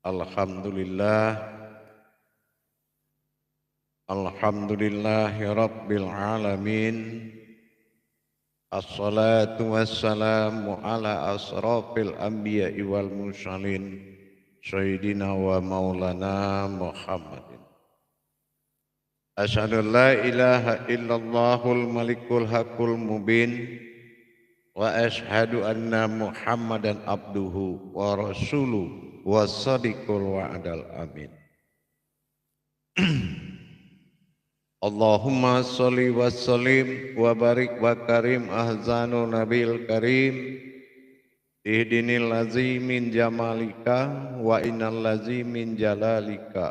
Alhamdulillah, alhamdulillahi rabbil alamin. Assalatu wassalamu ala asrafil anbiya'i wal mursalin Sayyidina wa maulana Muhammadin. Asyhadu an la ilaha illallahul malikul haqqul mubin wa asyhadu anna Muhammadan abduhu wa rasuluhu wa sadiqul wa'adal amin. Allahumma sholli wa sallim wa barik wa karim ahzanu nabil karim ihdinil lazi min jamalika wa innal lazi min jalalika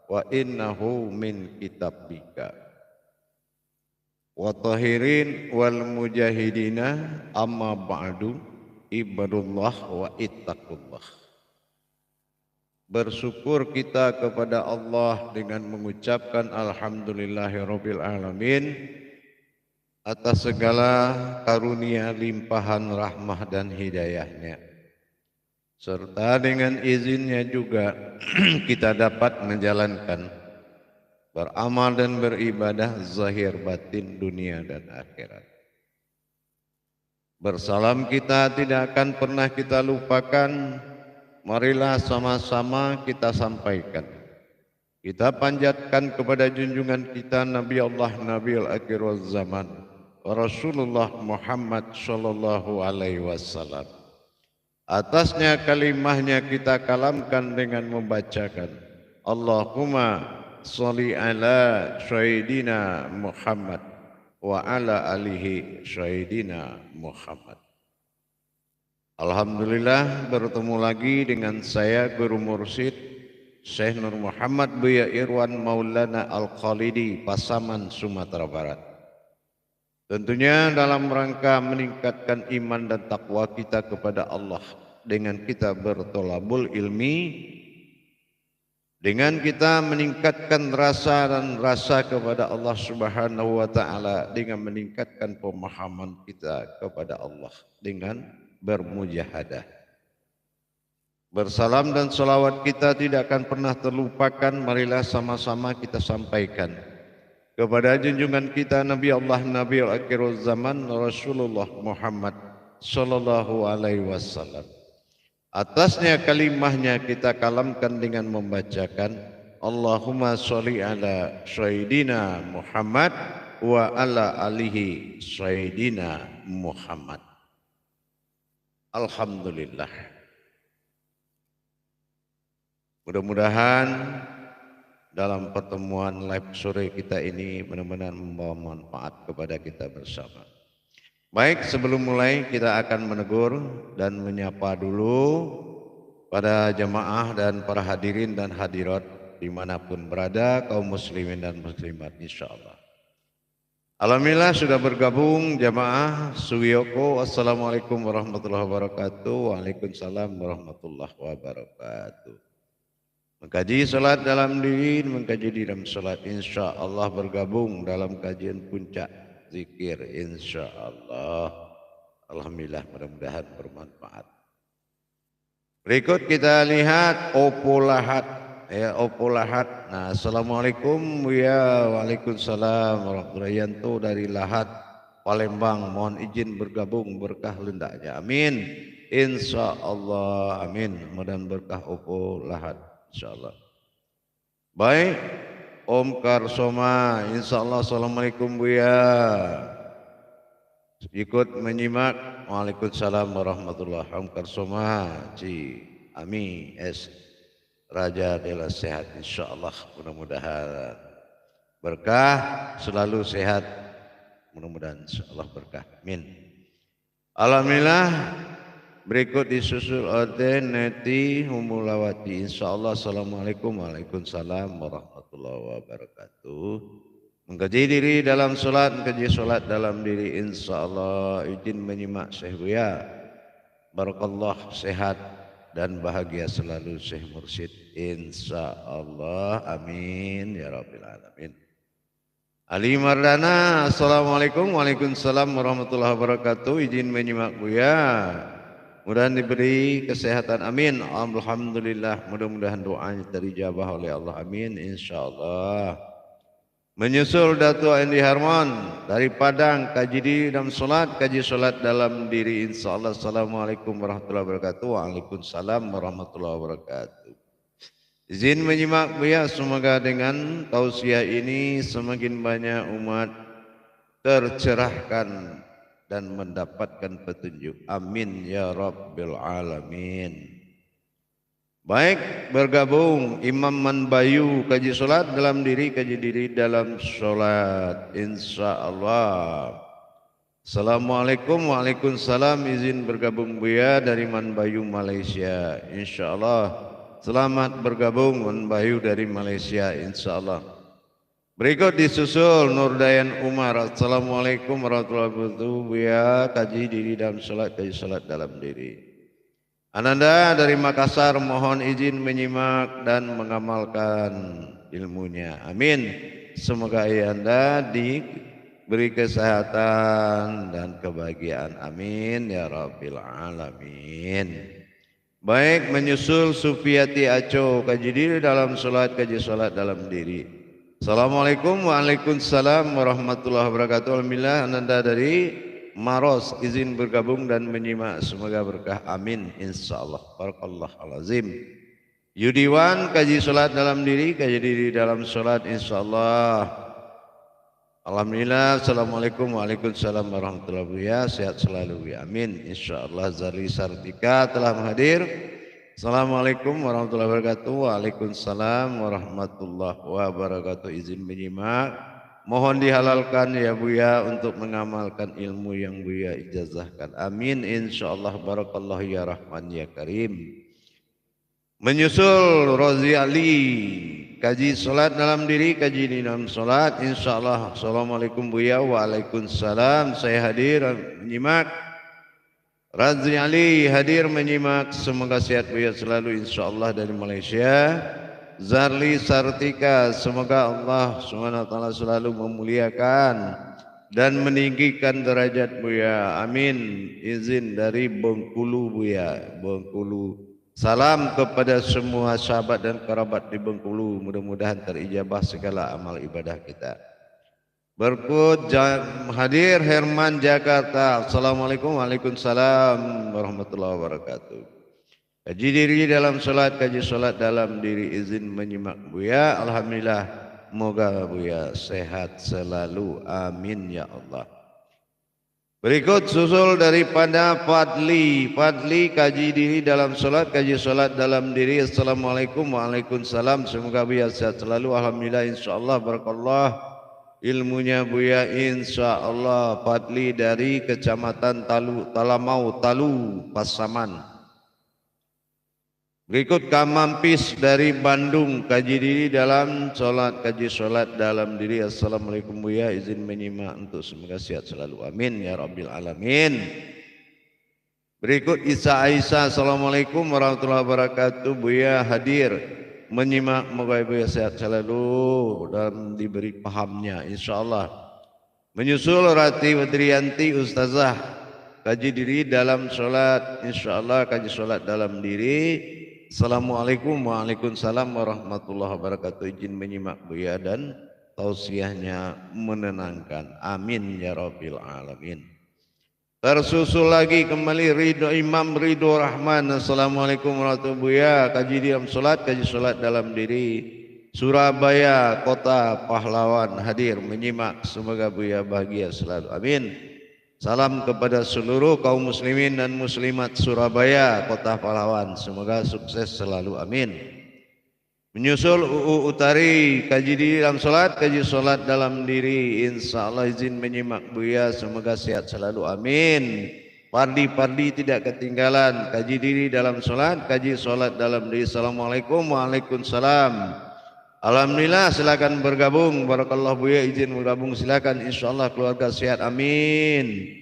wa innahu min kitabika wa tahirin wal mujahidina amma ba'du ibadullah wa ittaqullah. Bersyukur kita kepada Allah dengan mengucapkan alhamdulillahirabbil alamin atas segala karunia limpahan rahmah dan hidayahnya, serta dengan izinnya juga kita dapat menjalankan beramal dan beribadah zahir batin dunia dan akhirat. Bersalam kita tidak akan pernah kita lupakan. Marilah sama-sama kita sampaikan. Kita panjatkan kepada junjungan kita Nabi Allah Nabiul Akhir Zaman Rasulullah Muhammad sallallahu alaihi wasallam. Atasnya kalimahnya kita kalamkan dengan membacakan Allahumma sholli ala sayyidina Muhammad wa ala alihi sayyidina Muhammad. Alhamdulillah bertemu lagi dengan saya Guru Mursyid Syekh Nur Muhammad Buya Irwan Maulana Al-Khalidi Pasaman, Sumatera Barat. Tentunya dalam rangka meningkatkan iman dan takwa kita kepada Allah dengan kita bertolabul ilmi, dengan kita meningkatkan rasa kepada Allah Subhanahu wa taala, dengan meningkatkan pemahaman kita kepada Allah dengan bermujahadah. Bersalam dan salawat kita tidak akan pernah terlupakan. Marilah sama-sama kita sampaikan kepada junjungan kita Nabi Allah Nabiul Akhir Zaman Rasulullah Muhammad sallallahu alaihi wasallam. Atasnya kalimahnya kita kalamkan dengan membacakan Allahumma sholli ala sayyidina Muhammad wa ala alihi sayyidina Muhammad. Alhamdulillah. Mudah-mudahan dalam pertemuan live sore kita ini benar-benar membawa manfaat kepada kita bersama. Baik, sebelum mulai kita akan menegur dan menyapa dulu pada jamaah dan para hadirin dan hadirat dimanapun berada, kaum muslimin dan muslimat insyaallah. Alhamdulillah sudah bergabung jamaah Suyoko. Assalamualaikum warahmatullahi wabarakatuh. Waalaikumsalam warahmatullahi wabarakatuh. Mengkaji salat dalam diri, mengkaji di dalam salat, insya Allah bergabung dalam kajian puncak zikir insya Allah. Alhamdulillah, mudah-mudahan bermanfaat. Berikut kita lihat Oppo Lahat. Ya, Oppo Lahat. Nah, assalamualaikum ya, waalaikumsalam warahmatullahi wabarakatuh. Dari Lahat Palembang, mohon izin bergabung berkah lendaknya. Amin. Insya Allah, amin. Mudah-mudahan berkah Oppo Lahat, insya Allah. Baik, Om Karsoma, insya Allah. Assalamualaikum Buya. Ikut menyimak. Waalaikumsalam warahmatullahi wabarakatuh. Om Karsoma, Ci Ami S. Raja Dela sehat insyaallah, mudah-mudahan berkah, selalu sehat, mudah-mudahan insyaallah berkah, amin. Alhamdulillah. Berikut disusul oleh Neti Humulawati, insyaallah. Assalamualaikum waalaikumsalam warahmatullahi wabarakatuh. Mengkaji diri dalam solat, mengkaji solat dalam diri insyaallah. Izin menyimak Syekh Buya, barakallah, sehat dan bahagia selalu Syekh Mursyid insyaallah, amin ya rabbil alamin. Ali Mardana, assalamualaikum waalaikumsalam warahmatullahi wabarakatuh. Izin menyimak Buya. Mudah-mudahan diberi kesehatan, amin. Alhamdulillah, mudah-mudahan doanya terijabah oleh Allah, amin, insyaallah. Menyusul Datuk Endi Harmon dari Padang, kaji diri dalam solat, kaji solat dalam diri, insyaallah. Assalamualaikum warahmatullahi wabarakatuh. Waalaikumsalam warahmatullahi wabarakatuh. Izin menyimak Buya, semoga dengan tausiah ini semakin banyak umat tercerahkan dan mendapatkan petunjuk. Amin ya Rabbil Alamin. Baik, bergabung Imam Manbayu kaji solat dalam diri, kaji diri dalam solat, insya Allah. Assalamualaikum, waalaikumsalam. Izin bergabung Buya dari Manbayu Malaysia, insya Allah. Selamat bergabung Manbayu dari Malaysia, insya Allah. Berikut disusul Nurdayan Umar. Assalamualaikum warahmatullahi wabarakatuh. Buya kaji diri dalam solat, kaji solat dalam diri. Ananda dari Makassar mohon izin menyimak dan mengamalkan ilmunya. Amin. Semoga Anda diberi kesehatan dan kebahagiaan. Amin ya Rabbil Alamin. Baik, menyusul Sufiati Aco kaji diri dalam solat, kaji solat dalam diri. Assalamualaikum, waalaikumsalam warahmatullahi wabarakatuh. Alhamdulillah, Ananda dari Maros izin bergabung dan menyimak, semoga berkah, amin insyaallah. Barakallahu azim. Yudiwan kaji solat dalam diri, kaji diri dalam solat, insyaallah. Alhamdulillah. Assalamualaikum, waalaikumsalam warahmatullahi wabarakatuh. Sehat selalu, amin insyaallah. Zari Sartika telah hadir. Assalamualaikum warahmatullahi wabarakatuh. Waalaikumsalam warahmatullahi wabarakatuh. Izin menyimak, mohon dihalalkan ya Buya untuk mengamalkan ilmu yang Buya ijazahkan. Amin insyaallah. Barakallahu ya Rahman ya Karim. Menyusul Rozi Ali kaji solat dalam diri, kaji di dalam solat, insyaallah. Assalamualaikum Buya. Waalaikumsalam. Saya hadir menyimak. Razi Ali hadir menyimak, semoga sehat Buya selalu insyaallah dari Malaysia. Zarli Sartika, semoga Allah SWT selalu memuliakan dan meninggikan derajat Buya, amin. Izin dari Bengkulu Buya, Bengkulu. Salam kepada semua sahabat dan kerabat di Bengkulu, mudah-mudahan terijabah segala amal ibadah kita. Berikut hadir Herman Jakarta. Assalamualaikum, waalaikumsalam warahmatullahi wabarakatuh. Kaji diri dalam solat, kaji solat dalam diri, izin menyimak Buya. Alhamdulillah, moga Buya sehat selalu, amin ya Allah. Berikut susul daripada Fadli. Fadli kaji diri dalam solat, kaji solat dalam diri. Assalamualaikum, waalaikumsalam. Semoga Buya sehat selalu, alhamdulillah insyaallah. Barakallah ilmunya Buya insyaallah. Fadli dari Kecamatan Talamau, Talu, Pasaman. Berikut Kamampis dari Bandung, kaji diri dalam solat, kaji solat dalam diri. Assalamualaikum Buya, izin menyimak untuk semoga sehat selalu, amin ya Rabbil Alamin. Berikut Isa Aisyah. Assalamualaikum warahmatullahi wabarakatuh. Buya hadir menyimak, moga Buya sehat selalu dan diberi pahamnya insyaallah. Menyusul Rati Wadriyanti Ustazah, kaji diri dalam solat, insyaallah kaji solat dalam diri. Assalamualaikum, waalaikumsalam warahmatullahi wabarakatuh. Izin menyimak Buya dan tausiahnya menenangkan, amin ya Rabbil Alamin. Tersusul lagi kembali Imam Ridho Rahman. Assalamualaikum warahmatullahi wabarakatuh. Buya kaji dalam solat, kaji solat dalam diri. Surabaya, Kota Pahlawan hadir menyimak, semoga Buya bahagia selalu, amin. Salam kepada seluruh kaum muslimin dan muslimat Surabaya, Kota Pahlawan, semoga sukses selalu, amin. Menyusul UU Utari, kaji diri dalam solat, kaji solat dalam diri, insyaallah. Izin menyimak Buya, semoga sehat selalu, amin. Pardi tidak ketinggalan, kaji diri dalam solat, kaji solat dalam diri. Assalamualaikum, waalaikumsalam. Alhamdulillah, silakan bergabung. Barakallahu Buya, izin bergabung silakan, insyaallah keluarga sehat, amin.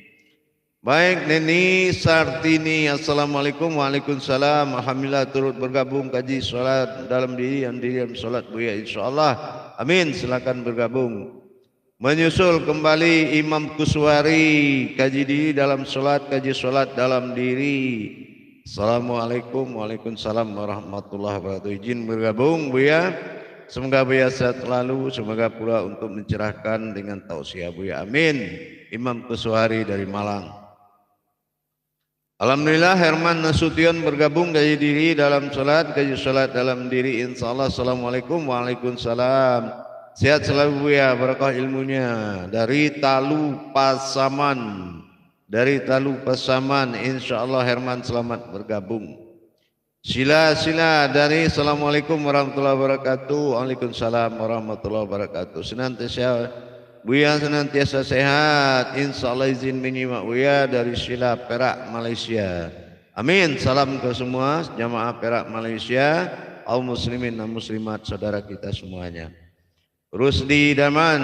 Baik, Neni Sartini. Assalamualaikum, waalaikumsalam. Alhamdulillah turut bergabung kaji solat dalam diri dan diri dalam solat Buya, insyaallah, amin. Silakan bergabung. Menyusul kembali Imam Kuswari, kaji diri dalam solat, kaji solat dalam diri. Assalamualaikum, waalaikumsalam warahmatullahi wabarakatuh. Izin bergabung Buya. Semoga Buya sehat selalu, semoga pula untuk mencerahkan dengan tausiah Buya. Amin. Imam Kusuhari dari Malang. Alhamdulillah Herman Nasution bergabung dari diri dalam salat, kaji salat dalam diri insyaallah. Assalamualaikum, waalaikumsalam. Sehat selalu Buya, barakah ilmunya. Dari Talu Pasaman. Dari Talu Pasaman, insyaallah Herman selamat bergabung. Sila dari Assalamualaikum warahmatullahi wabarakatuh. Waalaikumsalam warahmatullahi wabarakatuh. Senantiasa Buya senantiasa sehat. Insyaallah izin menyimak Buya dari Sila Perak Malaysia. Amin. Salam ke semua jamaah Perak Malaysia, kaum muslimin dan muslimat saudara kita semuanya. Rusdi Daman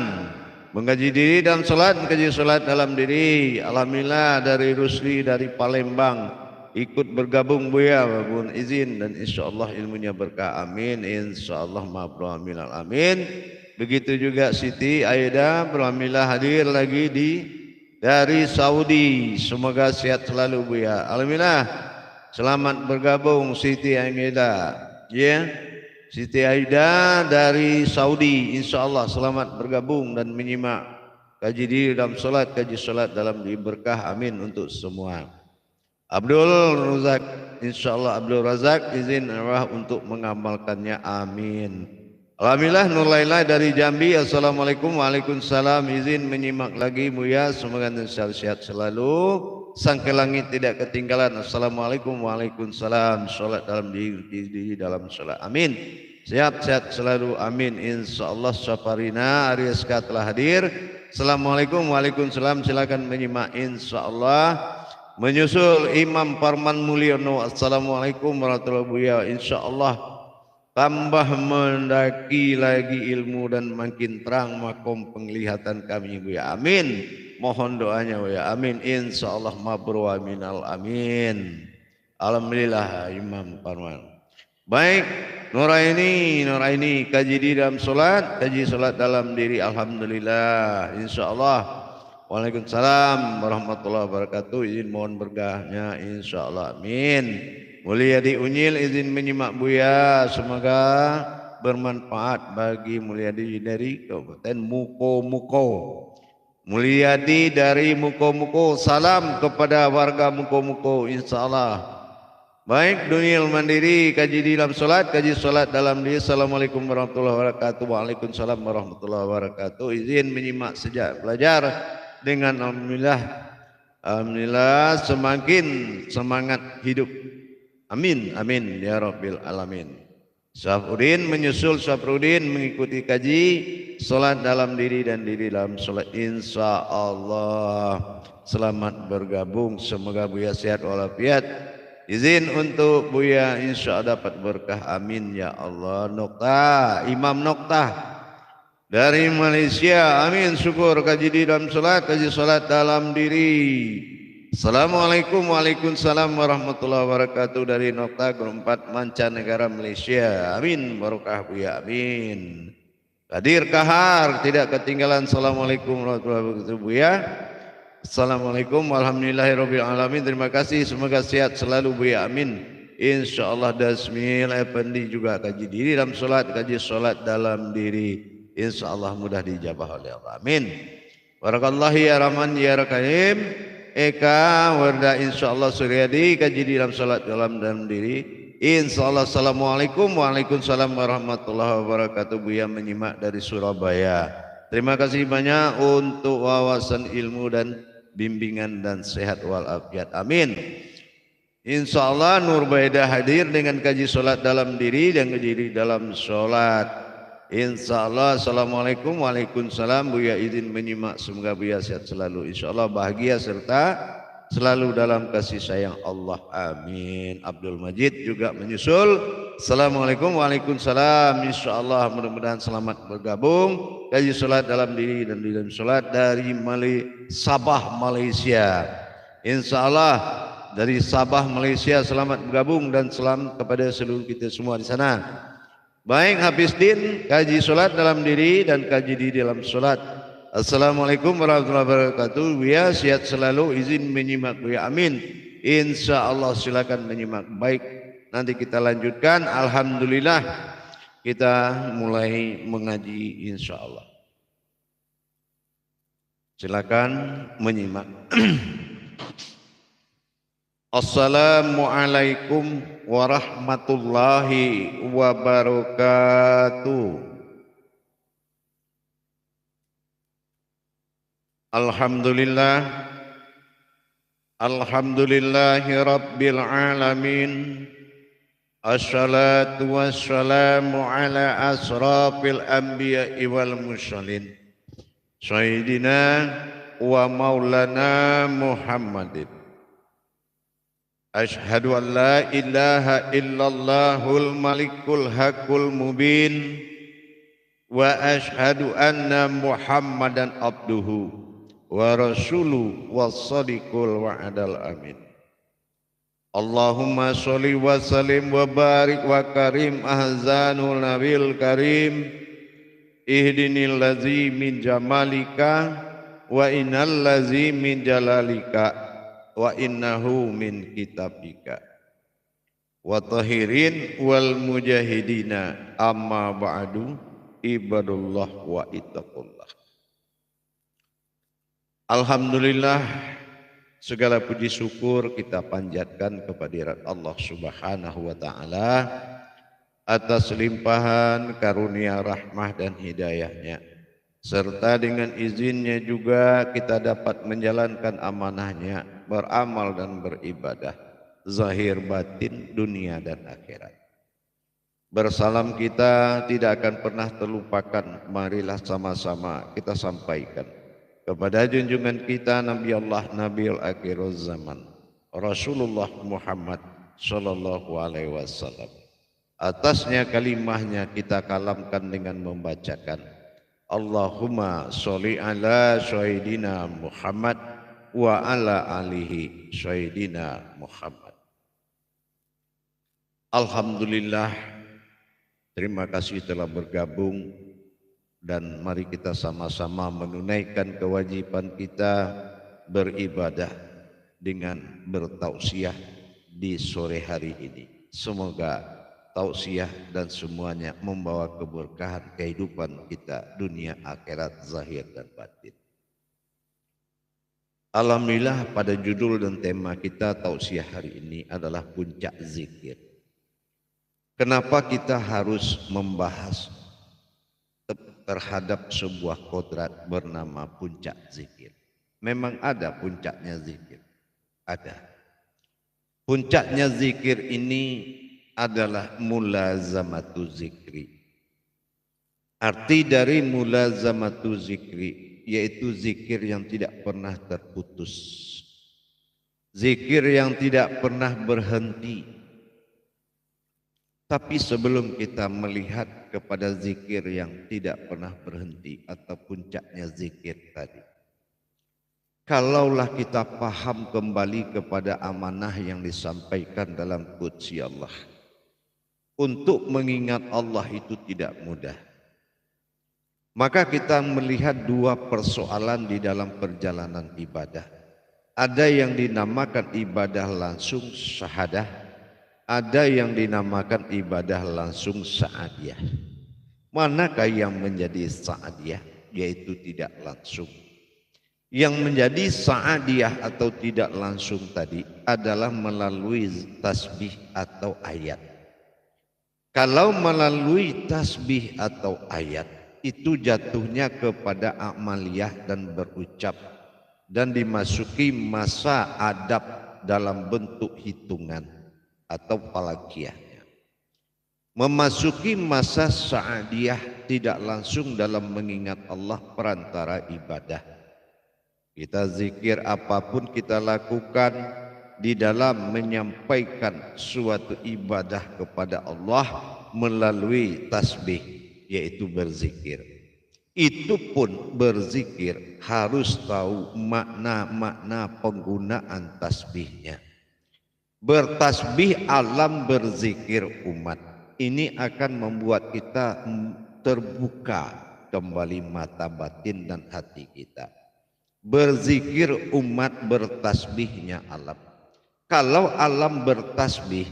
mengkaji diri dalam salat, mengkaji salat dalam diri. Alhamdulillah dari Rusli dari Palembang ikut bergabung Buya, mohon izin dan insyaallah ilmunya berkah. Amin. Insyaallah mabrur amin. Amin. Begitu juga Siti Aida alhamdulillah hadir lagi dari Saudi. Semoga sehat selalu Buya. Alhamdulillah. Selamat bergabung Siti Aida. Ya. Siti Aida dari Saudi, insyaallah selamat bergabung dan menyimak kaji diri dalam solat, kaji solat dalam berkah. Amin untuk semua. Abdul Razak, insyaallah Abdul Razak izin Allah untuk mengamalkannya. Amin. Alhamdulillah Nur Laila dari Jambi. Assalamualaikum, waalaikumsalam. Izin menyimak lagi Buya, semoga sehat selalu. Sang ke langit tidak ketinggalan. Assalamualaikum, waalaikumsalam. Salat dalam diri dalam salat. Amin. Sehat selalu. Amin. Insyaallah Saparina Aryaska telah hadir. Assalamualaikum, waalaikumsalam. Silakan menyimak insyaallah. Menyusul Imam Parman Mulyono. Assalamualaikum warahmatullahi wabarakatuh. Insyaallah tambah mendaki lagi ilmu dan makin terang makom penglihatan kami Buya. Amin. Mohon doanya Buya. Amin. Insyaallah mabrur minal amin. Alhamdulillah Imam Parman. Baik, Nuraini kaji di dalam solat, kaji solat dalam diri. Alhamdulillah. Insyaallah. Waalaikumsalam warahmatullahi wabarakatuh. Izin mohon berkahnya insyaallah. Amin. Mulyadi Unyil izin menyimak Buya. Semoga bermanfaat bagi Mulyadi dari Kabupaten Muko. Mulyadi dari Muko. Salam kepada warga Muko insyaallah. Baik, Dunil Mandiri kaji di dalam solat, kaji solat dalam diri. Assalamualaikum warahmatullahi wabarakatuh. Waalaikumsalam warahmatullahi wabarakatuh. Izin menyimak sejak belajar dengan alhamdulillah semakin semangat hidup. Amin ya rabbil alamin. Syafruddin menyusul Syafruddin mengikuti kaji solat dalam diri dan diri dalam solat. Insyaallah selamat bergabung. Semoga Buya sehat walafiat. Izin untuk Buya insyaallah dapat berkah. Amin ya Allah. Imam Noktah dari Malaysia. Amin. Syukur kaji di dalam salat, kaji salat dalam diri. Assalamualaikum, waalaikumsalam warahmatullahi wabarakatuh. Dari Noktah Grup 4 Mancanegara Malaysia. Amin. Barokah Buya. Amin. Hadir kahar tidak ketinggalan. Assalamualaikum warahmatullahi wabarakatuh Buya. Assalamualaikum walhamdulillahirabbil alamin. Terima kasih, semoga sehat selalu Buya. Amin. Insyaallah Dasmil Effendi juga kaji diri dalam salat, kaji salat dalam diri. Insyaallah mudah dijabah oleh Allah. Amin. Barakallahu ya Rahman ya Rahim. Eka Warda insyaallah Suryadi kaji di dalam salat dalam diri. Insyaallah. Assalamualaikum waalaikumsalam warahmatullahi wabarakatuh. Buya menyimak dari Surabaya. Terima kasih banyak untuk wawasan ilmu dan bimbingan dan sehat walafiat. Amin. Insyaallah Nur Baidah hadir dengan kaji solat dalam diri dan kaji diri dalam solat. Insyaallah. Assalamualaikum waalaikumsalam. Buya izin menyimak. Semoga Buya sehat selalu. Insyaallah bahagia serta selalu dalam kasih sayang Allah. Amin. Abdul Majid juga menyusul. Assalamualaikum waalaikumsalam. Insyaallah mudah-mudahan selamat bergabung kaji salat dalam diri dan di dalam salat dari Sabah Malaysia. Insyaallah dari Sabah Malaysia selamat bergabung dan salam kepada seluruh kita semua di sana. Baik, Hafizdin kaji salat dalam diri dan kaji diri dalam salat. Assalamualaikum warahmatullahi wabarakatuh. Buya sehat selalu. Izin menyimak Buya. Amin. Insya Allah silakan menyimak. Baik, nanti kita lanjutkan. Alhamdulillah kita mulai mengaji insya Allah. Silakan menyimak. Assalamualaikum warahmatullahi wabarakatuh. Alhamdulillah, alhamdulillahi rabbil alamin. Assalatu wassalamu ala asrafil anbiya'i wal mursalin Sayyidina wa maulana Muhammadin. Ashhadu an la ilaha illallahul malikul haqqul mubin wa ashhadu anna Muhammadan abduhu wa rasuluhu was-sadiqul wa'adal amin. Allahumma sholli wa sallim wa barik wa karim ahzanul nabil karim ihdinil ladzi min jamalika wa innal ladzi min jalalika wa innahu min kitabika wa tahirin wal mujahidina amma ba'du ibadullah wa ittaqullah. Alhamdulillah, segala puji syukur kita panjatkan kepada Allah Subhanahu wa taala atas limpahan karunia rahmah dan hidayahnya, serta dengan izinnya juga kita dapat menjalankan amanahnya, beramal dan beribadah zahir batin dunia dan akhirat. Bersalam kita tidak akan pernah terlupakan. Marilah sama-sama kita sampaikan kepada junjungan kita Nabi Allah Nabiul Akhirul Zaman Rasulullah Muhammad sallallahu alaihi wasallam. Atasnya kalimahnya kita kalamkan dengan membacakan Allahumma sholli ala sayyidina Muhammad wa ala alihi sayyidina Muhammad. Alhamdulillah, terima kasih telah bergabung dan mari kita sama-sama menunaikan kewajiban kita beribadah dengan bertausiah di sore hari ini. Semoga tausiah dan semuanya membawa keberkahan kehidupan kita dunia akhirat zahir dan batin. Alhamdulillah, pada judul dan tema kita tausiah hari ini adalah puncak zikir. Kenapa kita harus membahas terhadap sebuah kodrat bernama puncak zikir? Memang ada puncaknya zikir, ada. Puncaknya zikir ini adalah mulazamatu zikri. Arti dari mulazamatu zikri yaitu zikir yang tidak pernah terputus, zikir yang tidak pernah berhenti. Tapi sebelum kita melihat kepada zikir yang tidak pernah berhenti atau puncaknya zikir tadi, kalaulah kita paham kembali kepada amanah yang disampaikan dalam qudsi Allah, untuk mengingat Allah itu tidak mudah. Maka kita melihat dua persoalan di dalam perjalanan ibadah. Ada yang dinamakan ibadah langsung syahadah, ada yang dinamakan ibadah langsung sa'adiyah. Manakah yang menjadi sa'adiyah? Yaitu tidak langsung. Yang menjadi sa'adiyah atau tidak langsung tadi adalah melalui tasbih atau ayat. Kalau melalui tasbih atau ayat itu jatuhnya kepada amaliyah dan berucap dan dimasuki masa adab dalam bentuk hitungan atau falakiyahnya. Memasuki masa sa'adiyah tidak langsung dalam mengingat Allah perantara ibadah. Kita zikir apapun kita lakukan di dalam menyampaikan suatu ibadah kepada Allah melalui tasbih, yaitu berzikir. Itu pun berzikir harus tahu makna-makna penggunaan tasbihnya. Bertasbih alam berzikir umat. Ini akan membuat kita terbuka kembali mata batin dan hati kita. Berzikir umat, bertasbihnya alam. Kalau alam bertasbih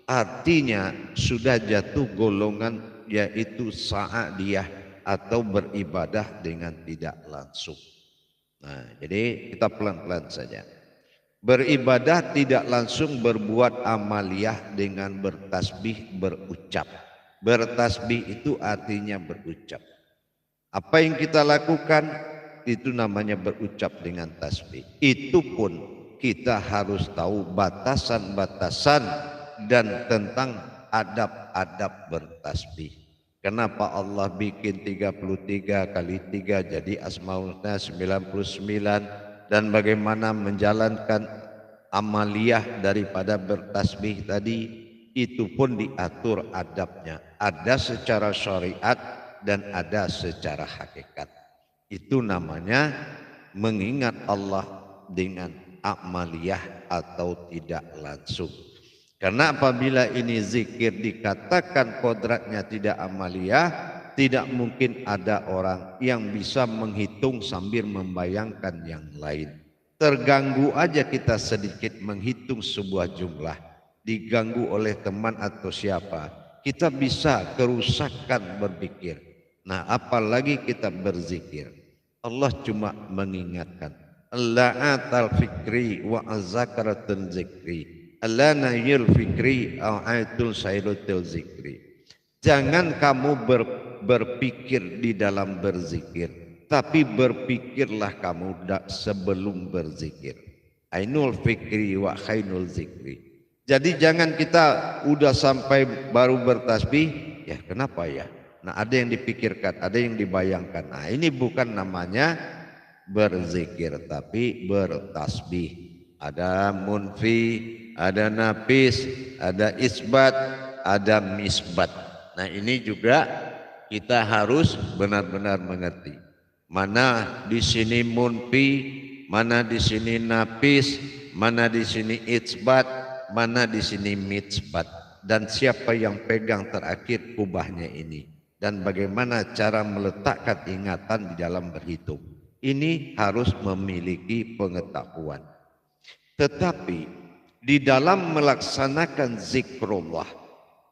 artinya sudah jatuh golongan yaitu sa'adiyah atau beribadah dengan tidak langsung. Nah, jadi kita pelan-pelan saja. Beribadah tidak langsung berbuat amaliyah dengan bertasbih, berucap. Bertasbih itu artinya berucap. Apa yang kita lakukan itu namanya berucap dengan tasbih. Itu pun kita harus tahu batasan-batasan dan tentang adab-adab bertasbih. Kenapa Allah bikin 33 kali 3 jadi Asmaul Husna 99 dan bagaimana menjalankan amaliyah daripada bertasbih tadi itu pun diatur adabnya. Ada secara syariat dan ada secara hakikat. Itu namanya mengingat Allah dengan amaliyah atau tidak langsung. Karena apabila ini zikir dikatakan kodratnya tidak amaliyah, tidak mungkin ada orang yang bisa menghitung sambil membayangkan yang lain. Terganggu aja kita sedikit menghitung sebuah jumlah, diganggu oleh teman atau siapa, kita bisa kerusakan berpikir. Nah, apalagi kita berzikir. Allah cuma mengingatkan, la'atal fikri wa azakaratun zikri. Alana yul fikri a'aitul sayrutul zikri. Jangan kamu berpikir di dalam berzikir, tapi berpikirlah kamu sebelum berzikir. Ainul fikri wa khainul zikri. Jadi jangan kita udah sampai baru bertasbih, ya kenapa ya? Nah, ada yang dipikirkan, ada yang dibayangkan. Nah, ini bukan namanya berzikir, tapi bertasbih. Ada munfi, ada nafis, ada isbat, ada misbat. Nah, ini juga kita harus benar-benar mengerti. Mana di sini munfi, mana di sini nafis, mana di sini isbat, mana di sini misbat. Dan siapa yang pegang terakhir kubahnya ini. Dan bagaimana cara meletakkan ingatan di dalam berhitung. Ini harus memiliki pengetahuan. Tetapi di dalam melaksanakan zikrullah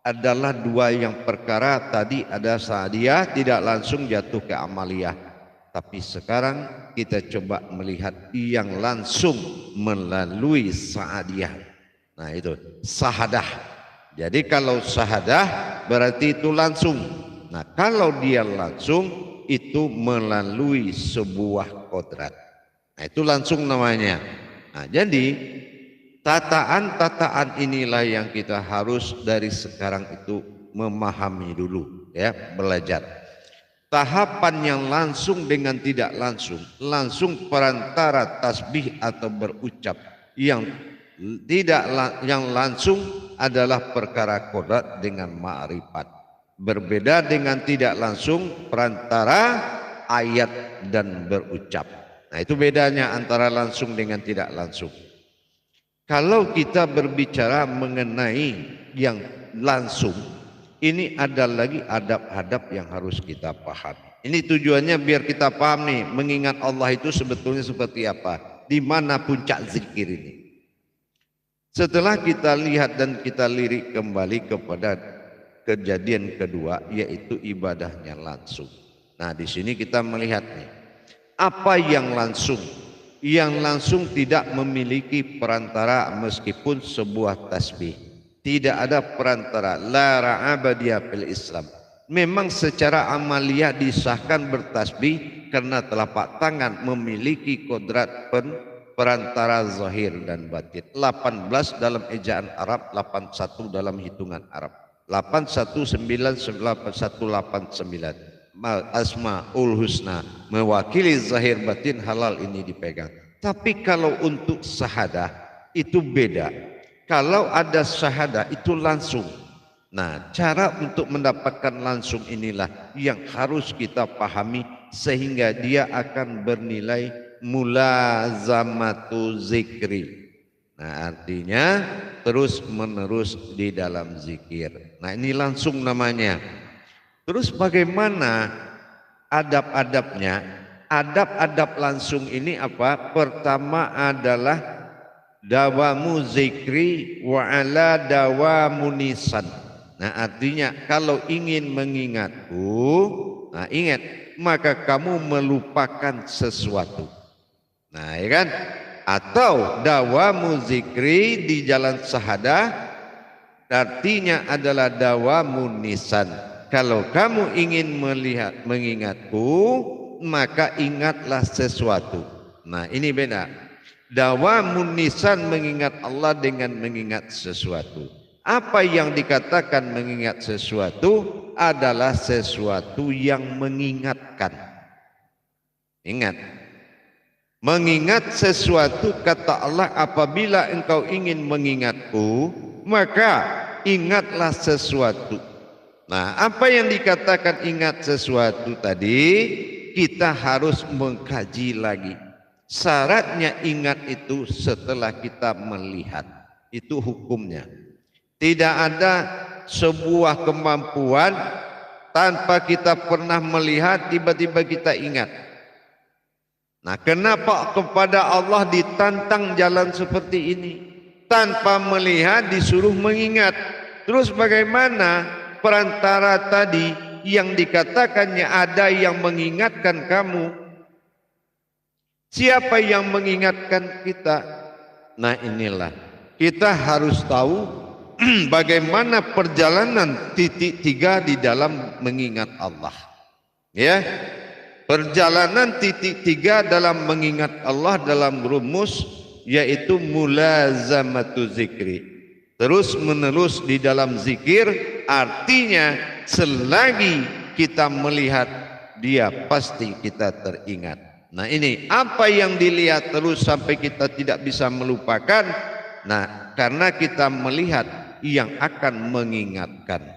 adalah dua yang perkara. Tadi ada sa'adiyah tidak langsung jatuh ke amaliyah. Tapi sekarang kita coba melihat yang langsung melalui sa'adiyah. Nah itu sahadah. Jadi kalau sahadah berarti itu langsung. Nah kalau dia langsung itu melalui sebuah kodrat. Nah itu langsung namanya. Nah jadi tataan-tataan inilah yang kita harus dari sekarang itu memahami dulu ya, belajar. Tahapan yang langsung dengan tidak langsung, langsung perantara tasbih atau berucap. Yang tidak yang langsung adalah perkara kodrat dengan ma'rifat. Berbeda dengan tidak langsung perantara ayat dan berucap. Nah itu bedanya antara langsung dengan tidak langsung. Kalau kita berbicara mengenai yang langsung, ini ada lagi adab-adab yang harus kita pahami. Ini tujuannya biar kita paham nih, mengingat Allah itu sebetulnya seperti apa, di mana puncak zikir ini. Setelah kita lihat dan kita lirik kembali kepada kejadian kedua, yaitu ibadahnya langsung. Nah di sini kita melihat nih. Apa yang langsung? Yang langsung tidak memiliki perantara meskipun sebuah tasbih. Tidak ada perantara. La ra'abadiyah fil Islam. Memang secara amaliyah disahkan bertasbih karena telapak tangan memiliki kodrat perantara zahir dan batin. 18 dalam ejaan Arab, 81 dalam hitungan Arab. 8199189. Asmaul Husna mewakili zahir batin halal ini dipegang. Tapi kalau untuk syahadah itu beda. Kalau ada syahadah itu langsung. Nah, cara untuk mendapatkan langsung inilah yang harus kita pahami sehingga dia akan bernilai mulazamatu zikri. Nah, artinya terus menerus di dalam zikir. Nah, ini langsung namanya. Terus bagaimana adab-adabnya? Adab-adab langsung ini apa? Pertama adalah dawamu zikri wa ala dawamu nisan. Nah, artinya kalau ingin mengingatku, nah ingat, maka kamu melupakan sesuatu. Nah, ya kan? Atau dawamu zikri di jalan sahadah, artinya adalah dawamu nisan. Kalau kamu ingin mengingatku, maka ingatlah sesuatu. Nah, ini beda. Dawamun nisan mengingat Allah dengan mengingat sesuatu. Apa yang dikatakan mengingat sesuatu adalah sesuatu yang mengingatkan. Ingat, mengingat sesuatu, kata Allah, apabila engkau ingin mengingatku, maka ingatlah sesuatu. Nah, apa yang dikatakan ingat sesuatu tadi, kita harus mengkaji lagi. Syaratnya ingat itu setelah kita melihat. Itu hukumnya. Tidak ada sebuah kemampuan tanpa kita pernah melihat, tiba-tiba kita ingat. Nah, kenapa kepada Allah ditantang jalan seperti ini? Tanpa melihat disuruh mengingat. Terus bagaimana perantara tadi yang dikatakannya ada yang mengingatkan kamu? Siapa yang mengingatkan kita? Nah, inilah kita harus tahu bagaimana perjalanan titik 3 di dalam mengingat Allah. Ya, perjalanan titik 3 dalam mengingat Allah dalam rumus yaitu mulazamatu zikri. Terus menerus di dalam zikir, artinya selagi kita melihat dia pasti kita teringat. Nah, ini apa yang dilihat terus sampai kita tidak bisa melupakan. Nah, karena kita melihat yang akan mengingatkan.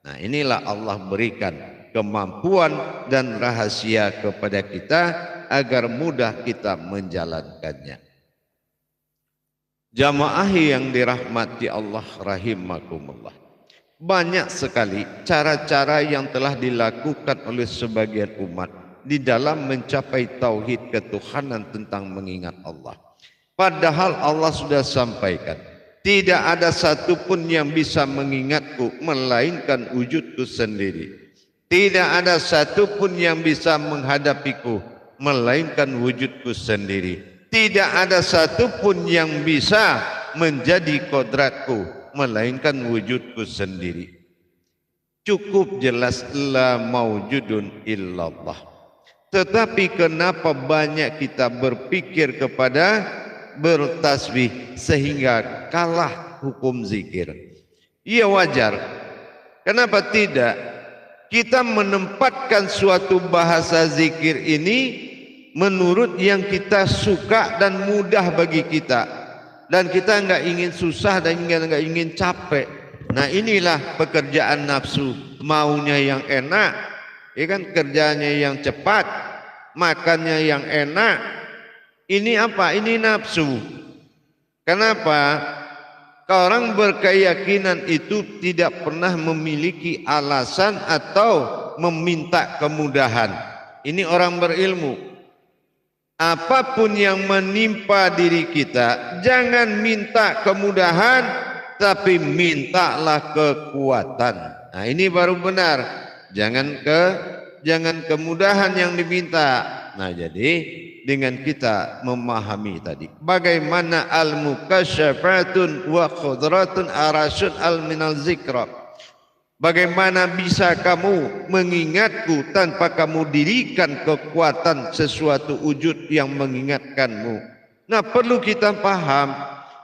Nah, inilah Allah berikan kemampuan dan rahasia kepada kita agar mudah kita menjalankannya. Jamaah yang dirahmati Allah rahimakumullah. Banyak sekali cara-cara yang telah dilakukan oleh sebagian umat di dalam mencapai tauhid ketuhanan tentang mengingat Allah. Padahal Allah sudah sampaikan, tidak ada satupun yang bisa mengingatku melainkan wujudku sendiri. Tidak ada satupun yang bisa menghadapiku melainkan wujudku sendiri. Tidak ada satupun yang bisa menjadi kodratku melainkan wujudku sendiri. Cukup jelas la maujudun illallah. Tetapi kenapa banyak kita berpikir kepada bertasbih sehingga kalah hukum zikir? Iya, wajar. Kenapa tidak? Kita menempatkan suatu bahasa zikir ini menurut yang kita suka dan mudah bagi kita, dan kita enggak ingin susah dan enggak ingin capek. Nah, inilah pekerjaan nafsu, maunya yang enak, ya kan, kerjanya yang cepat, makannya yang enak. Ini apa? Ini nafsu. Kenapa? Orang berkeyakinan itu tidak pernah memiliki alasan atau meminta kemudahan. Ini orang berilmu. Apapun yang menimpa diri kita, jangan minta kemudahan, tapi mintalah kekuatan. Nah, ini baru benar. Jangan kemudahan yang diminta. Nah, jadi dengan kita memahami tadi bagaimana al-mukasyafatun wa khudratun arasun al-minal zikra. Bagaimana bisa kamu mengingatku tanpa kamu dirikan kekuatan sesuatu wujud yang mengingatkanmu? Nah, perlu kita paham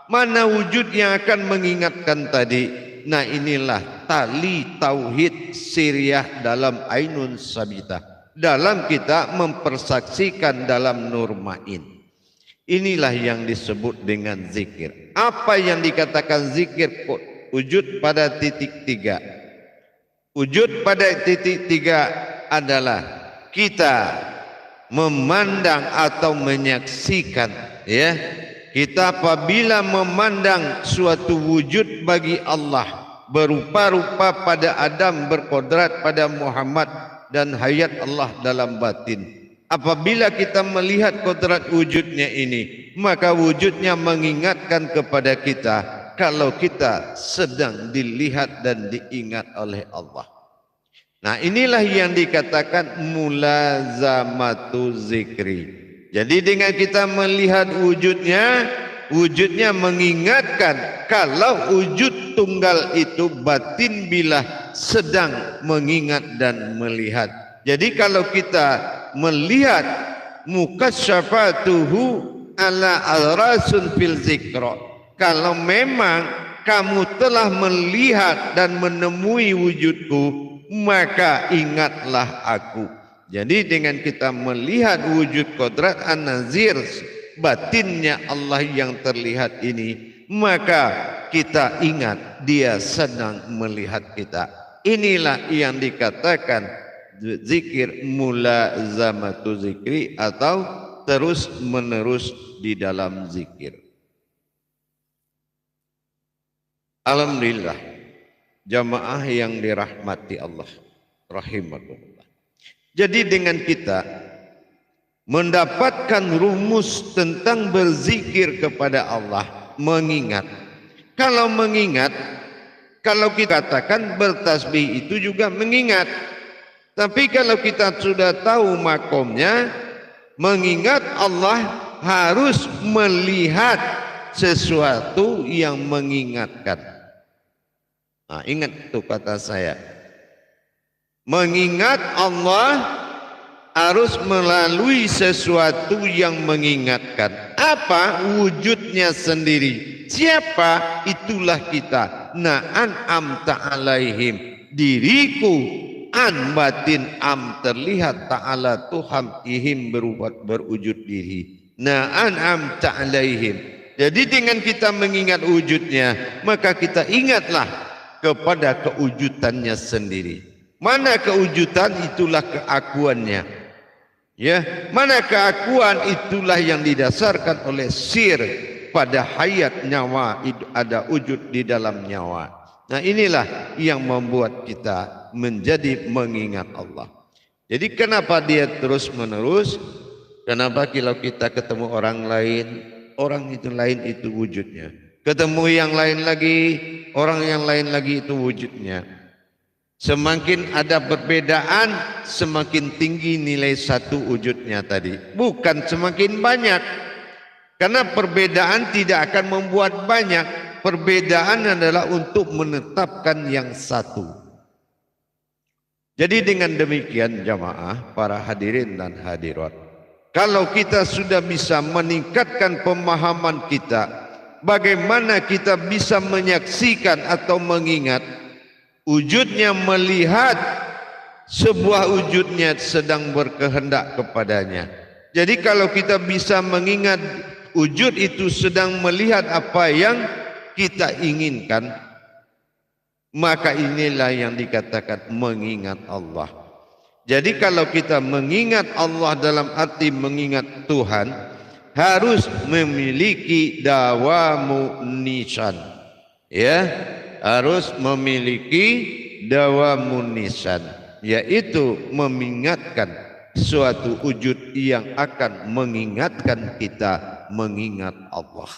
mana wujud yang akan mengingatkan tadi. Nah, inilah tali tauhid siriyah dalam Ainun Sabitah, dalam kita mempersaksikan dalam Nur Ma'in. Inilah yang disebut dengan zikir. Apa yang dikatakan zikir? Wujud pada titik 3. Wujud pada titik 3 adalah kita memandang atau menyaksikan, ya. Kita apabila memandang suatu wujud bagi Allah, berupa-rupa pada Adam, berkodrat pada Muhammad, dan hayat Allah dalam batin, Apabila kita melihat kodrat wujudnya ini, maka wujudnya mengingatkan kepada kita kalau kita sedang dilihat dan diingat oleh Allah. Nah, inilah yang dikatakan mulazamatu zikri. Jadi dengan kita melihat wujudnya, wujudnya mengingatkan kalau wujud tunggal itu batin bila sedang mengingat dan melihat. Jadi kalau kita melihat mukasyafatuhu ala al-rasun fil zikra, kalau memang kamu telah melihat dan menemui wujudku, maka ingatlah aku. Jadi dengan kita melihat wujud kodrat an-nazir, batinnya Allah yang terlihat ini, maka kita ingat dia sedang melihat kita. Inilah yang dikatakan zikir mulazamatu zikri atau terus menerus di dalam zikir. Alhamdulillah, jamaah yang dirahmati Allah rahimakumullah. Jadi dengan kita mendapatkan rumus tentang berzikir kepada Allah, mengingat. Kalau mengingat, kalau kita katakan bertasbih itu juga mengingat. Tapi kalau kita sudah tahu makomnya, mengingat Allah harus melihat sesuatu yang mengingatkan. Nah, ingat itu kata saya. Mengingat Allah harus melalui sesuatu yang mengingatkan. Apa? Wujudnya sendiri. Siapa? Itulah kita. Na'an amta alaihim. Diriku an batin am terlihat ta'ala Tuhan ihim berwujud diri. Na'an am ta'alaihim. Jadi dengan kita mengingat wujudnya, maka kita ingatlah kepada kewujudannya sendiri. Mana kewujudan, itulah keakuannya. Ya, mana keakuan, itulah yang didasarkan oleh sir pada hayat nyawa, ada wujud di dalam nyawa. Nah, inilah yang membuat kita menjadi mengingat Allah. Jadi kenapa dia terus menerus? Kenapa kalau kita ketemu orang lain, orang itu lain itu wujudnya. Ketemu yang lain lagi, orang yang lain lagi itu wujudnya. Semakin ada perbedaan, semakin tinggi nilai satu wujudnya tadi. Bukan semakin banyak. Karena perbedaan tidak akan membuat banyak. Perbedaan adalah untuk menetapkan yang satu. Jadi dengan demikian jamaah, para hadirin dan hadirat, kalau kita sudah bisa meningkatkan pemahaman kita, bagaimana kita bisa menyaksikan atau mengingat wujudnya, melihat sebuah wujudnya sedang berkehendak kepadanya. Jadi kalau kita bisa mengingat wujud itu sedang melihat apa yang kita inginkan, maka inilah yang dikatakan mengingat Allah. Jadi kalau kita mengingat Allah dalam arti mengingat Tuhan, harus memiliki dawamu nisan. Ya, harus memiliki dawamu nisan, yaitu mengingatkan suatu wujud yang akan mengingatkan kita mengingat Allah.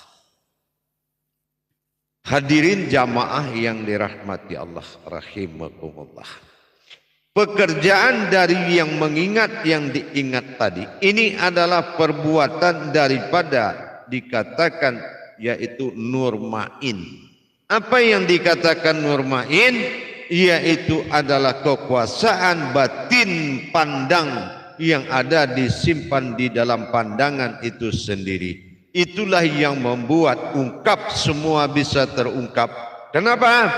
Hadirin jamaah yang dirahmati Allah rahimakumullah. Pekerjaan dari yang mengingat, yang diingat tadi, ini adalah perbuatan daripada dikatakan yaitu nurmain. Apa yang dikatakan nurmain? Yaitu adalah kekuasaan batin pandang yang ada disimpan di dalam pandangan itu sendiri. Itulah yang membuat ungkap semua bisa terungkap. Kenapa?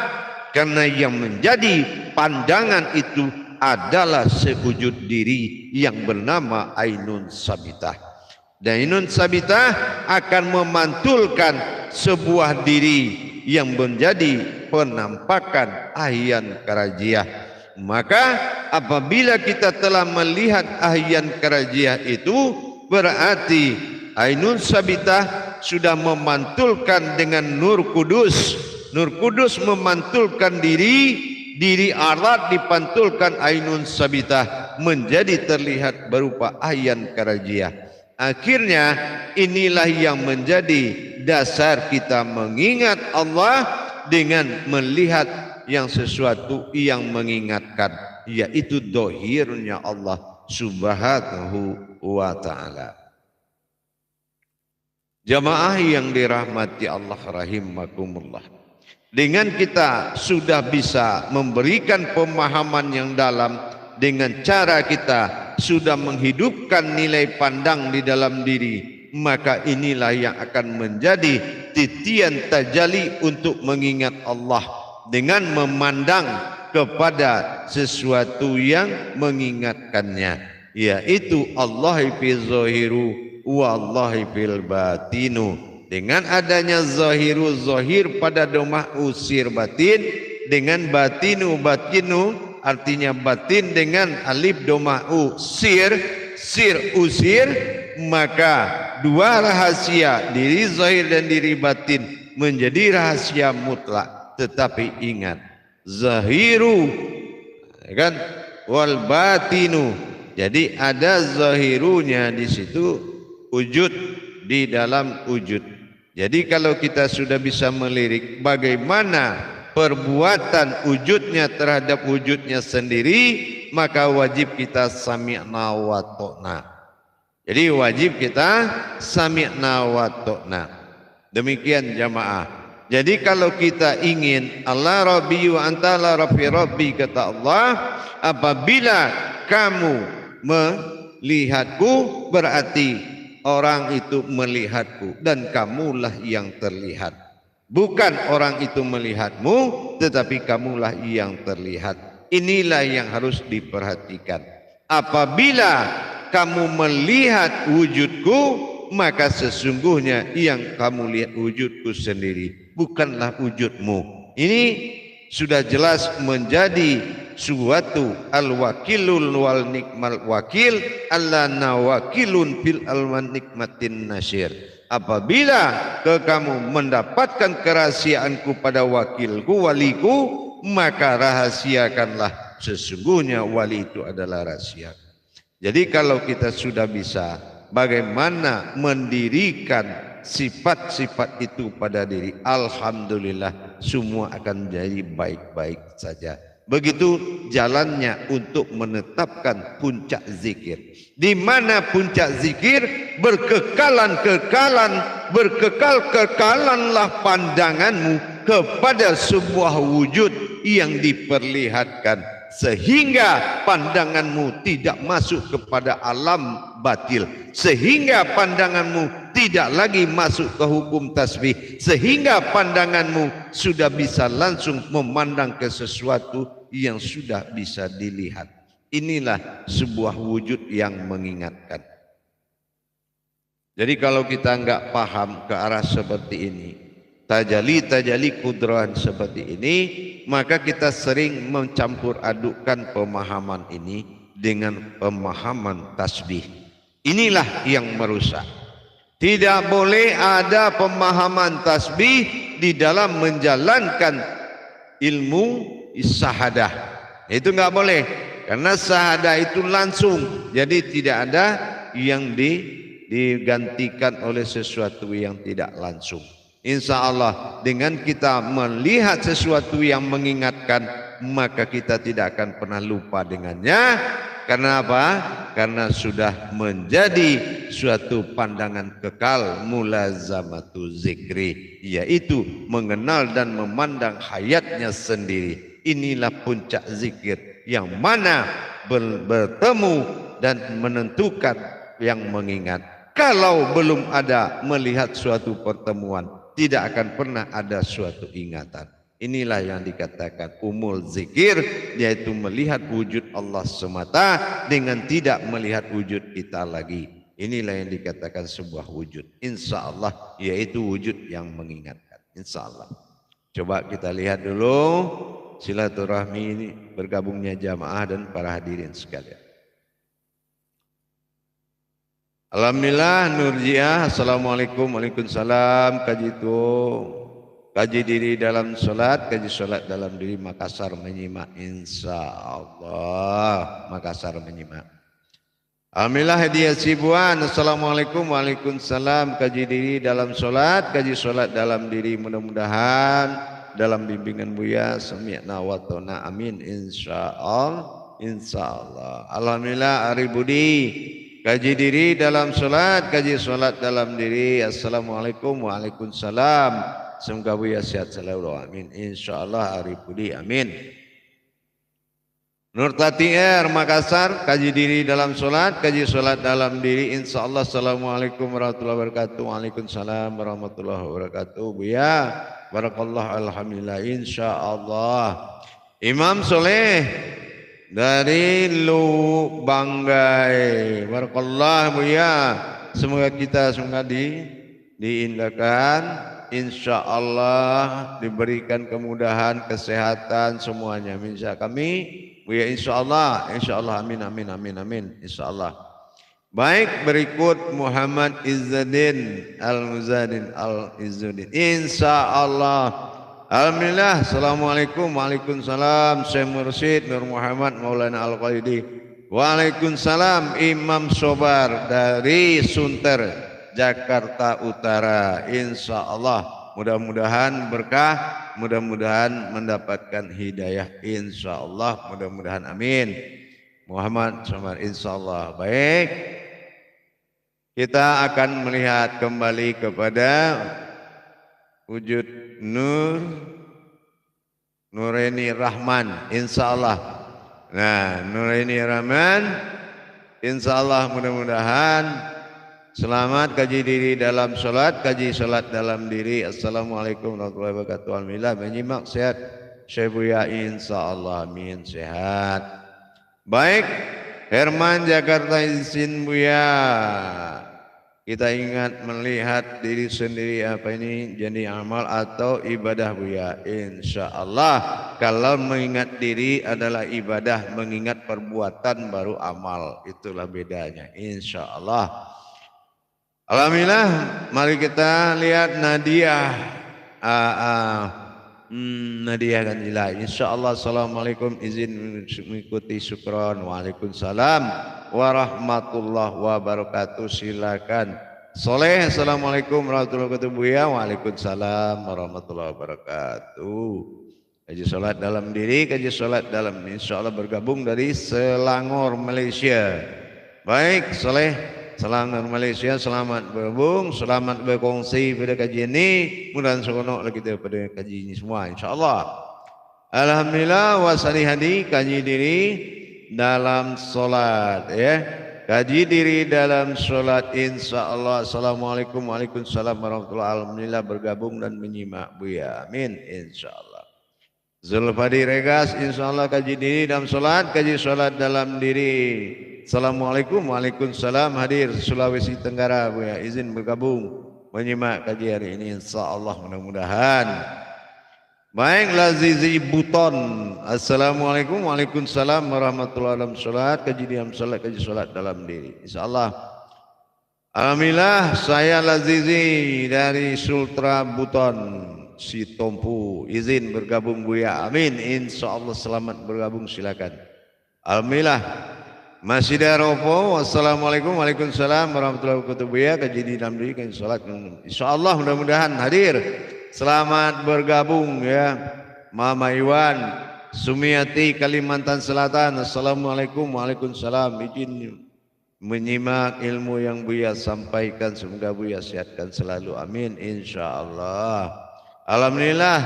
Karena yang menjadi pandangan itu adalah sewujud diri yang bernama Ainun Sabitah. Dan Ainun Sabitah akan memantulkan sebuah diri yang menjadi penampakan Ahyan Karajiah. Maka apabila kita telah melihat Ahyan Karajiah itu, berarti Ainun Sabitah sudah memantulkan dengan Nur Kudus. Nur Kudus memantulkan diri, diri alat dipantulkan Ainun Sabitah. menjadi terlihat berupa ayan karajiah. Akhirnya inilah yang menjadi dasar kita mengingat Allah dengan melihat yang sesuatu yang mengingatkan, yaitu dohirnya Allah Subhanahu wa ta'ala. Jamaah yang dirahmati Allah rahimakumullah, dengan kita sudah bisa memberikan pemahaman yang dalam, dengan cara kita sudah menghidupkan nilai pandang di dalam diri, maka inilah yang akan menjadi titian tajalli untuk mengingat Allah dengan memandang kepada sesuatu yang mengingatkannya, yaitu Allah fi zahiru wa Allah fil batinu. Dengan adanya zahiru, zahir pada domah usir batin, dengan batinu, batinu artinya batin dengan alif domah usir, sir usir, maka dua rahasia diri zahir dan diri batin menjadi rahasia mutlak. Tetapi ingat, zahiru kan wal batinu, jadi ada zahirunya di situ, wujud di dalam wujud. Jadi kalau kita sudah bisa melirik bagaimana perbuatan wujudnya terhadap wujudnya sendiri, maka wajib kita sami'na wa ta'na. Jadi wajib kita sami'na wa ta'na. Demikian jamaah. Jadi kalau kita ingin Allah Rabbi wa anta la Rabbi Rabbi, kata Allah, apabila kamu melihatku berarti orang itu melihatku dan kamulah yang terlihat. Bukan orang itu melihatmu, tetapi kamulah yang terlihat. Inilah yang harus diperhatikan. Apabila kamu melihat wujudku, maka sesungguhnya yang kamu lihat wujudku sendiri, bukanlah wujudmu. Ini sudah jelas menjadi suatu al-wakilul wal nikmal wakil alla nawakilun fil alwan nikmatin nasyir. Apabila kamu mendapatkan kerahasiaanku pada wakilku, waliku, maka rahasiakanlah, sesungguhnya wali itu adalah rahasia. Jadi kalau kita sudah bisa bagaimana mendirikan sifat-sifat itu pada diri, alhamdulillah semua akan jadi baik-baik saja. Begitu jalannya untuk menetapkan puncak zikir. Di mana puncak zikir berkekal-kekalanlah pandanganmu kepada sebuah wujud yang diperlihatkan, sehingga pandanganmu tidak masuk kepada alam batil, sehingga pandanganmu tidak lagi masuk ke hukum tasbih, sehingga pandanganmu sudah bisa langsung memandang ke sesuatu yang sudah bisa dilihat. Inilah sebuah wujud yang mengingatkan. Jadi kalau kita enggak paham ke arah seperti ini, tajali kudrahan seperti ini, maka kita sering mencampur adukkan pemahaman ini dengan pemahaman tasbih. Inilah yang merusak. Tidak boleh ada pemahaman tasbih di dalam menjalankan ilmu syahadah. Itu enggak boleh, karena syahadah itu langsung. Jadi tidak ada yang digantikan oleh sesuatu yang tidak langsung. Insya Allah dengan kita melihat sesuatu yang mengingatkan, maka kita tidak akan pernah lupa dengannya. Karena apa? Karena sudah menjadi suatu pandangan kekal, mulazamatu zikri, yaitu mengenal dan memandang hayatnya sendiri. Inilah puncak zikir yang mana bertemu dan menentukan yang mengingat. Kalau belum ada melihat suatu pertemuan, tidak akan pernah ada suatu ingatan. Inilah yang dikatakan umul zikir, yaitu melihat wujud Allah semata dengan tidak melihat wujud kita lagi. Inilah yang dikatakan sebuah wujud, insya Allah, yaitu wujud yang mengingatkan, insya Allah. Coba kita lihat dulu silaturahmi ini, bergabungnya jamaah dan para hadirin sekalian. Alhamdulillah, Nurjiah, assalamualaikum, waalaikumsalam, kajitu. kaji diri dalam sholat, kaji sholat dalam diri. Makassar menyimak, insya Allah Makassar menyimak. Alhamdulillah hadiah sibuan. Assalamualaikum, waalaikumsalam. Kaji diri dalam sholat, kaji sholat dalam diri. Mudah-mudahan dalam bimbingan Buya sami'na wa ta'na, amin, insya Allah. Alhamdulillah Ari Budi, kaji diri dalam sholat, kaji sholat dalam diri. Assalamualaikum, waalaikumsalam. Semoga Buya sehat selalu, amin, insya Allah Ari Budi, amin. Nur Tati R Makassar, kaji diri dalam sholat, kaji sholat dalam diri, insya Allah. Assalamualaikum warahmatullahi wabarakatuh. Waalaikumsalam warahmatullahi wabarakatuh. Buya, barakallah, alhamdulillah, insya Allah. Imam Soleh dari Lu Banggai, barakallah Buya. Semoga kita diindahkan, insya Allah diberikan kemudahan, kesehatan semuanya. Minta kami Buya, insya Allah, amin, insya Allah. Baik, berikut Muhammad Izzuddin Al-Muzadin Al-Izzuddin, insya Allah. Alhamdulillah. Assalamualaikum, waalaikumsalam. Syekh Mursyid Nur Muhammad Maulana Al-Qaidi. Waalaikumsalam. Imam Sobar dari Sunter, Jakarta Utara, insya Allah. Mudah-mudahan berkah, mudah-mudahan mendapatkan hidayah, insya Allah, mudah-mudahan, amin. Muhammad Somar, insya Allah. Baik, kita akan melihat kembali kepada wujud Nuraini Rahman, insya Allah. Nah, Nuraini Rahman, insya Allah, mudah-mudahan selamat kaji diri dalam sholat, kaji sholat dalam diri. Assalamualaikum warahmatullahi wabarakatuh. Alhamdulillah menyimak, sehat Syekh Buya, insya Allah, amin, sehat. Baik, Herman Jakarta, izin Buya. Kita ingat melihat diri sendiri, apa ini jadi amal atau ibadah Buya, insya Allah. Kalau mengingat diri adalah ibadah, mengingat perbuatan baru amal, itulah bedanya, insya Allah. Alhamdulillah, mari kita lihat Nadia. Nadia kan jelas. Insyaallah. Assalamualaikum, izin mengikuti, syukron. Waalaikumsalam warahmatullahi wabarakatuh. Silakan. Soleh, assalamualaikum warahmatullahi wabarakatuh. Buya, waalaikumsalam warahmatullahi wabarakatuh. Kaji sholat dalam diri, kaji sholat dalam, insyaallah bergabung dari Selangor, Malaysia. Baik, Soleh. Selangor Malaysia, selamat bergabung, selamat berkongsi pada kajian ini. Mudah-mudahan seronok kita pada kaji ini semua, insyaAllah. Alhamdulillah, wasali hadi, kaji diri dalam solat, ya. Kaji diri dalam solat, insyaAllah. Assalamualaikum, waalaikumsalam warahmatullahi wabarakatuh. Alhamdulillah bergabung dan menyimak Buya, amin, insyaAllah. Zulfadi Regas, insyaAllah kaji diri dalam solat, kaji solat dalam diri. Assalamualaikum, waalaikumsalam. Hadir Sulawesi Tenggara Buya, izin bergabung menyimak kaji hari ini, insyaAllah, mudah-mudahan. Baik, Lazizi Buton, assalamualaikum, waalaikumsalam warahmatullahi wabarakatuh. Kaji dalam solat, kaji solat dalam diri, insyaAllah. Alhamdulillah, saya Lazizi dari Sultra Buton, si Tompu, izin bergabung Buya, amin, insyaAllah. Selamat bergabung, silakan. Alhamdulillah. Masih ada Ropo, wassalamualaikum, waalaikumsalam warahmatullahi wabarakatuh. Buya, kaji di dalam diri, kaji sholat, insyaallah, mudah-mudahan hadir. Selamat bergabung, ya. Mama Iwan, Sumiati, Kalimantan Selatan. Assalamualaikum, waalaikumsalam. Izin menyimak ilmu yang Buya sampaikan, semoga Buya sehatkan selalu, amin, insyaallah. Alhamdulillah.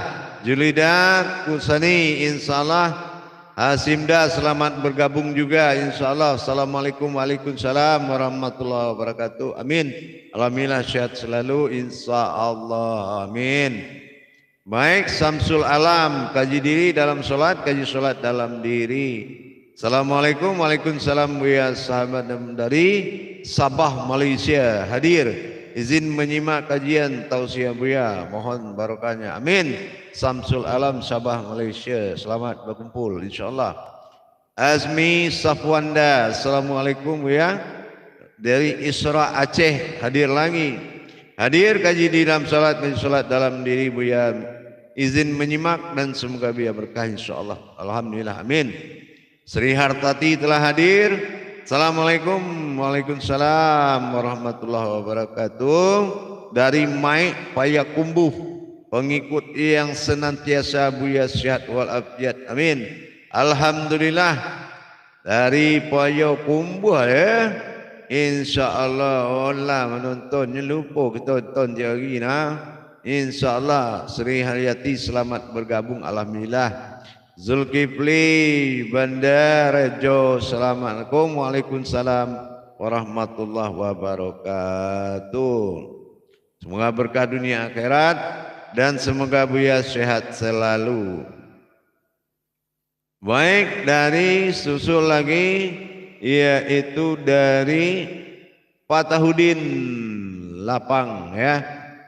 Julida Kusani, insyaallah. Hasimda, selamat bergabung juga, insyaallah. Assalamualaikum, waalaikumsalam warahmatullahi wabarakatuh, amin. Alhamdulillah sehat selalu, insyaallah, amin. Baik, Samsul Alam, kaji diri dalam sholat, kaji sholat dalam diri. Assalamualaikum, waalaikumsalam. Buya, sahabat dari Sabah, Malaysia, hadir. Izin menyimak kajian tausiah Buya, mohon barokahnya, amin. Samsul Alam, Sabah, Malaysia, selamat berkumpul, insyaallah. Azmi Safwanda, assalamualaikum Buya, dari Isra Aceh, hadir lagi. Hadir kaji di dalam salat, kaji salat dalam diri Buya izin menyimak dan semoga Buya berkah insyaallah. Alhamdulillah, amin. Sri Hartati telah hadir. Assalamualaikum, waalaikumsalam warahmatullahi wabarakatuh. Dari Mai Payakumbuh, pengikut yang senantiasa Buya sehat walafiat, amin. Alhamdulillah, dari Payakumbuh ya. InsyaAllah Allah menontonnya lupa kita tonton je hari nah. InsyaAllah Sri Haryati selamat bergabung, alhamdulillah. Zulkifli Bandarejo, assalamualaikum, waalaikumsalam warahmatullahi wabarakatuh. Semoga berkah dunia akhirat dan semoga Buya sehat selalu. Baik, dari susul lagi yaitu dari Fatahudin Lapang ya.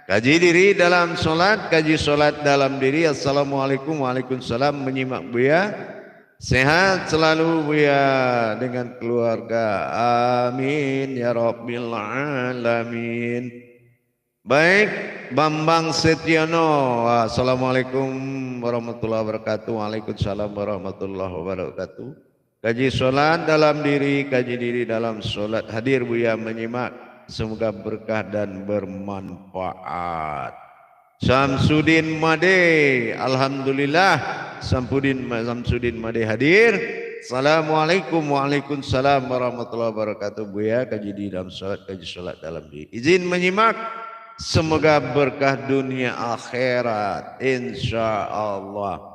Kaji diri dalam solat, kaji solat dalam diri. Assalamualaikum, waalaikumsalam. Menyimak Buya sehat selalu Buya dengan keluarga, amin ya rabbil alamin. Baik, Bambang Setiono, assalamualaikum warahmatullahi wabarakatuh. Waalaikumsalam warahmatullahi wabarakatuh. Kaji solat dalam diri, kaji diri dalam solat. Hadir Buya menyimak, semoga berkah dan bermanfaat. Samsudin Made, alhamdulillah. Samsudin Made hadir. Assalamualaikum, waalaikumsalam warahmatullahi wabarakatuh. Buya kaji diri dalam solat, kaji solat dalam diri. Izin menyimak, semoga berkah dunia akhirat insyaallah.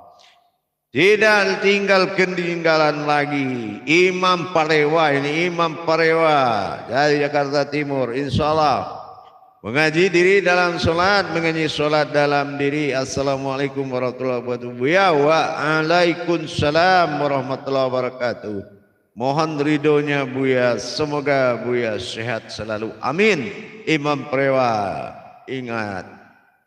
Tidak tinggal ketinggalan lagi. Imam Parewa, ini Imam Parewa dari Jakarta Timur, insyaallah mengaji diri dalam solat, mengaji solat dalam diri. Assalamualaikum warahmatullahi wabarakatuh. Buya, waalaikumsalam warahmatullahi wabarakatuh. Mohon ridhonya Buya, semoga Buya sehat selalu, amin. Imam Parewa, ingat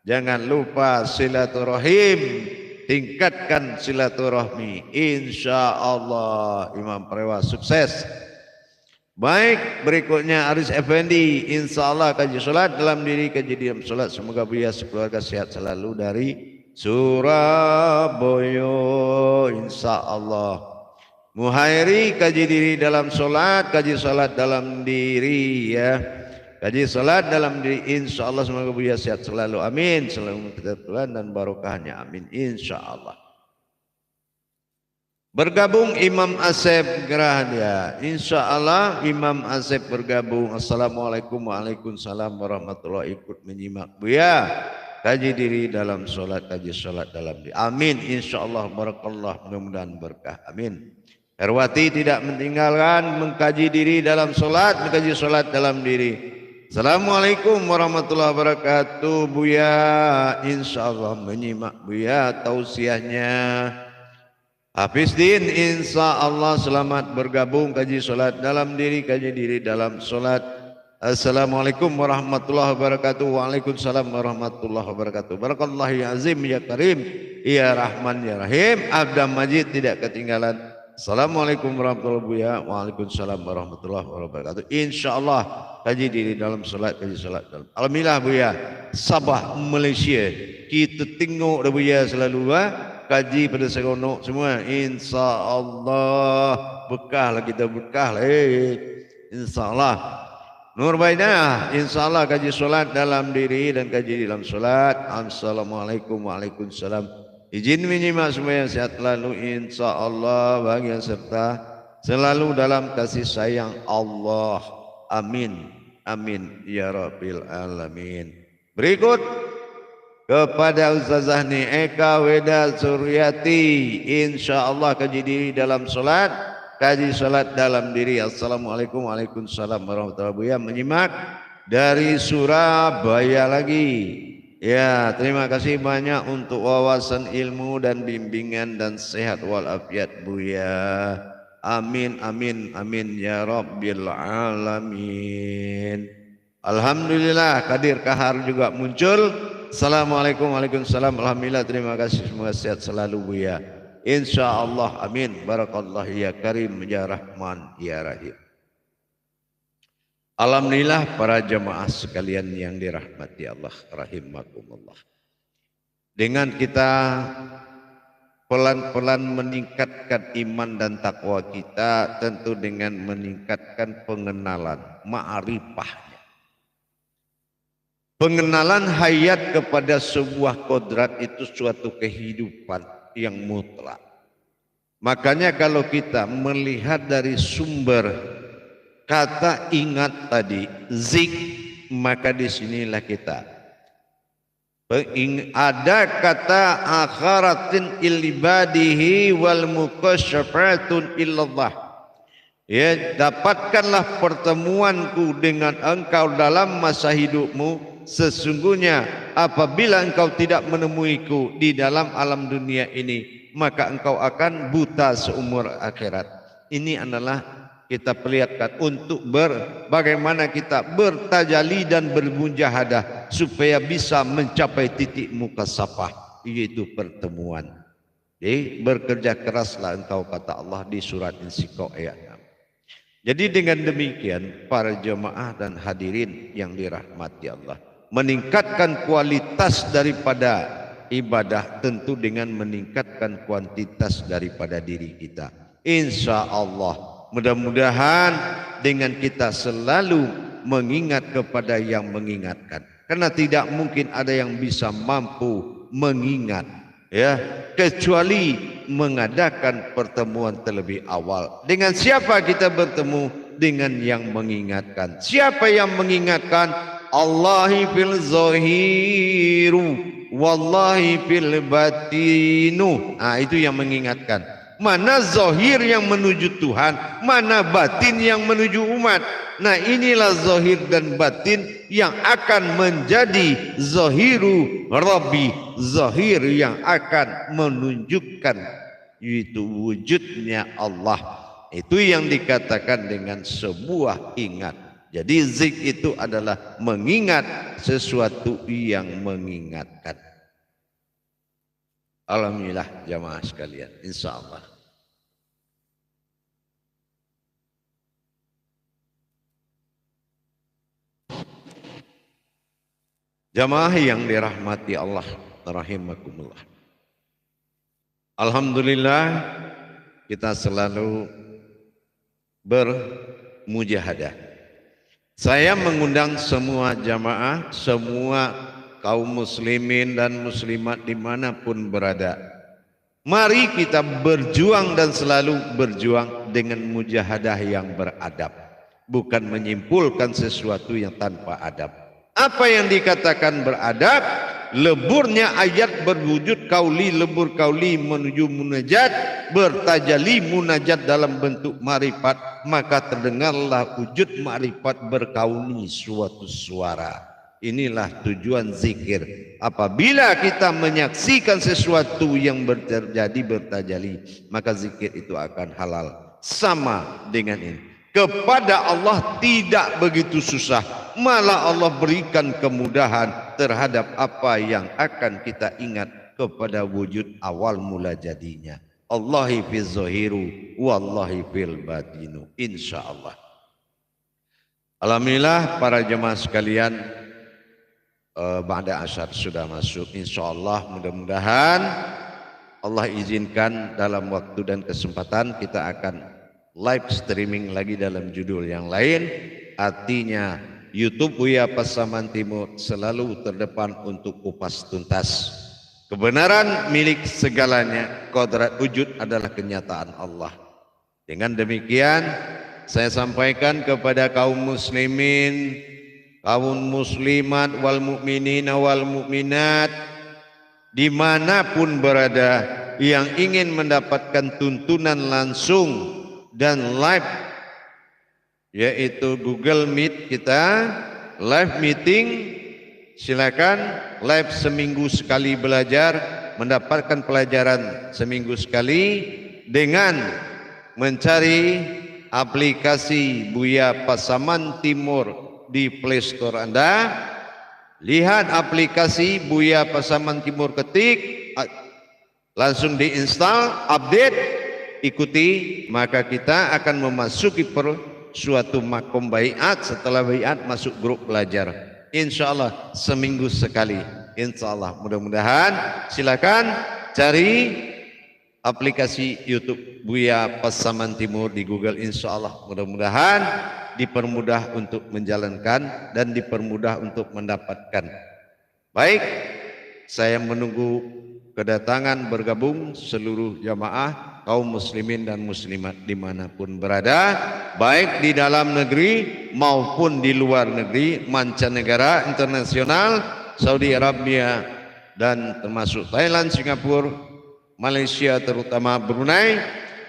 jangan lupa silaturahim, tingkatkan silaturahmi, insyaallah. Imam Parewa sukses. Baik, berikutnya Aris Effendi, insyaallah kaji solat dalam diri, kaji dalam solat. Semoga Buya sekeluarga sehat selalu dari Surabaya, insyaallah. Muhairi kaji diri dalam solat, kaji solat dalam diri ya. Kaji salat dalam diri, insyaallah semoga Buya sehat selalu, amin. Selalu ketertulan dan barokahnya, amin, insyaallah. Bergabung Imam Asep Gerahdia, insyaallah Imam Asep bergabung. Assalamualaikum, waalaikumsalam warahmatullahi wabarakatuh. Ikut menyimak Buya kaji diri dalam solat, kaji solat dalam diri, amin, insyaallah. Barakallah, mudah-mudahan berkah, amin. Herwati tidak meninggalkan mengkaji diri dalam solat, mengkaji solat dalam diri. Assalamualaikum warahmatullahi wabarakatuh. Buya insyaallah menyimak Buya tausiahnya. Hafizdin insyaallah selamat bergabung kaji solat dalam diri, kaji diri dalam solat. Assalamualaikum warahmatullahi wabarakatuh. Waalaikumsalam warahmatullahi wabarakatuh. Barakallahu ya azim ya karim ya rahman ya rahim. Abdam Majid tidak ketinggalan. Assalamualaikum warahmatullahi wabarakatuh. Waalaikumsalam warahmatullahi wabarakatuh. Insyaallah kaji diri dalam solat, kaji solat dalam. Alhamdulillah Buya, Sabah Malaysia. Kita tengok dah Buya selalu kaji pada seronok semua. Insyaallah berkah lah, kita berkah lah. Insyaallah. Nur Baidah, insyaallah kaji solat dalam diri dan kaji dalam solat. Assalamualaikum, waalaikumsalam. Izin menyimak semua yang sehat selalu, insyaallah bahagia serta selalu dalam kasih sayang Allah, amin, amin ya rabbil alamin. Berikut kepada Ustazah Eka Weda Suryati, insyaallah kaji diri dalam solat, kaji solat dalam diri. Assalamualaikum, waalaikumsalam warahmatullahi wabarakatuh. Menyimak dari Surabaya lagi. Ya, terima kasih banyak untuk wawasan ilmu dan bimbingan dan sehat walafiat Buya. Amin, amin, amin ya rabbil alamin. Alhamdulillah, Kadir Kahar juga muncul. Assalamualaikum, waalaikumsalam. Alhamdulillah, terima kasih, semoga sehat selalu Buya. Insyaallah, amin. Barakallah ya karim ya rahman ya rahim. Alhamdulillah para jemaah sekalian yang dirahmati Allah rahimakumullah. Dengan kita pelan-pelan meningkatkan iman dan takwa kita, tentu dengan meningkatkan pengenalan, ma'rifahnya. Pengenalan hayat kepada sebuah kodrat itu suatu kehidupan yang mutlak. Makanya kalau kita melihat dari sumber kata ingat tadi, zik, maka disinilah kita. Ada kata akharatin ilibadihi wal mukasyafatun illallah. Ya, dapatkanlah pertemuanku dengan engkau dalam masa hidupmu. Sesungguhnya apabila engkau tidak menemuiku di dalam alam dunia ini, maka engkau akan buta seumur akhirat. Ini adalah kita perlihatkan untuk bagaimana kita bertajali dan bermujahadah supaya bisa mencapai titik mukasyafah, yaitu pertemuan. Jadi bekerja keraslah engkau, kata Allah di surat Insyikok ayat 6. Jadi dengan demikian para jemaah dan hadirin yang dirahmati Allah, meningkatkan kualitas daripada ibadah tentu dengan meningkatkan kuantitas daripada diri kita. Insya Allah mudah-mudahan dengan kita selalu mengingat kepada yang mengingatkan, karena tidak mungkin ada yang bisa mampu mengingat, ya, kecuali mengadakan pertemuan terlebih awal. Dengan siapa kita bertemu? Dengan yang mengingatkan. Siapa yang mengingatkan? Allahi fil zahiru wallahi fil batinu. Itu yang mengingatkan. Mana zahir yang menuju Tuhan, mana batin yang menuju umat. Nah, inilah zahir dan batin yang akan menjadi zahiru Rabbi, zahir yang akan menunjukkan itu wujudnya Allah. Itu yang dikatakan dengan sebuah ingat. Jadi zik itu adalah mengingat sesuatu yang mengingatkan. Alhamdulillah jamaah sekalian, insya Allah. Jamaah yang dirahmati Allah rahimakumullah. Alhamdulillah kita selalu bermujahadah. Saya mengundang semua jamaah, semua kaum muslimin dan muslimat dimanapun berada. Mari kita berjuang dan selalu berjuang dengan mujahadah yang beradab, bukan menyimpulkan sesuatu yang tanpa adab. Apa yang dikatakan beradab? Leburnya ayat berwujud kauli, lebur kauli menuju munajat, bertajali munajat dalam bentuk marifat, maka terdengarlah wujud marifat berkauni suatu suara. Inilah tujuan zikir. Apabila kita menyaksikan sesuatu yang terjadi bertajali, maka zikir itu akan halal. Sama dengan ini. Kepada Allah tidak begitu susah, malah Allah berikan kemudahan terhadap apa yang akan kita ingat kepada wujud awal mula jadinya. Allahi fil zahiru wallahi fil batinu, insyaallah. Alhamdulillah para jemaah sekalian, ba'da asyar sudah masuk, insyaallah. Mudah-mudahan Allah izinkan dalam waktu dan kesempatan kita akan live streaming lagi dalam judul yang lain. Artinya YouTube Buya Pasaman Timur selalu terdepan untuk kupas tuntas. Kebenaran milik segalanya, kodrat wujud adalah kenyataan Allah. Dengan demikian saya sampaikan kepada kaum muslimin, kaum muslimat wal mukminin wal mukminat dimanapun berada yang ingin mendapatkan tuntunan langsung dan live, yaitu Google Meet kita live meeting, silakan live seminggu sekali belajar, mendapatkan pelajaran seminggu sekali dengan mencari aplikasi Buya Pasaman Timur di Play Store Anda. Lihat aplikasi Buya Pasaman Timur, ketik, langsung diinstal, update, ikuti, maka kita akan memasuki suatu makom baiat, setelah baiat masuk grup belajar. Insya Allah seminggu sekali. Insya Allah, mudah-mudahan silakan cari aplikasi YouTube Buya Pasaman Timur di Google. Insya Allah mudah-mudahan dipermudah untuk menjalankan dan dipermudah untuk mendapatkan. Baik, saya menunggu kedatangan bergabung seluruh jamaah kaum muslimin dan muslimat dimanapun berada, baik di dalam negeri maupun di luar negeri, mancanegara, internasional, Saudi Arabia dan termasuk Thailand, Singapura, Malaysia, terutama Brunei,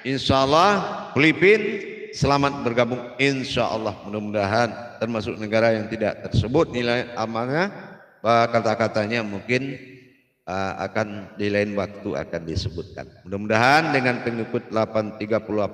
insya Allah, Filipina, selamat bergabung insya Allah. Mudah-mudahan termasuk negara yang tidak tersebut nilai amanah, kata-katanya mungkin akan di lain waktu akan disebutkan. Mudah-mudahan dengan pengikut 38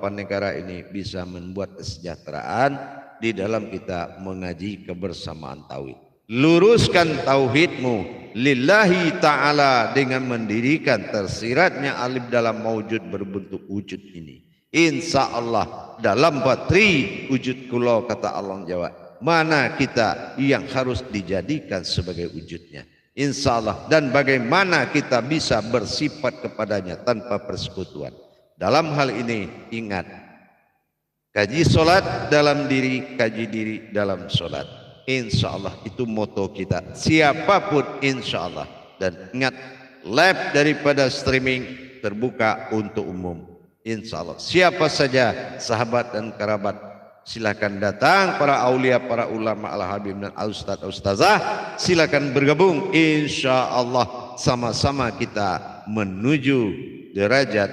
negara ini bisa membuat kesejahteraan di dalam kita mengaji kebersamaan tauhid. Luruskan tauhidmu lillahi ta'ala dengan mendirikan tersiratnya alif dalam maujud berbentuk wujud ini. Insya Allah dalam batri wujud kulo, kata Allah Jawa, mana kita yang harus dijadikan sebagai wujudnya. Insya Allah, dan bagaimana kita bisa bersifat kepadanya tanpa persekutuan. Dalam hal ini ingat, kaji solat dalam diri, kaji diri dalam solat. Insya Allah itu moto kita, siapapun insya Allah. Dan ingat, live daripada streaming terbuka untuk umum. Insya Allah siapa saja sahabat dan kerabat silakan datang, para aulia, para ulama, al-habib dan al-ustadz, ustazah silakan bergabung. Insya Allah sama-sama kita menuju derajat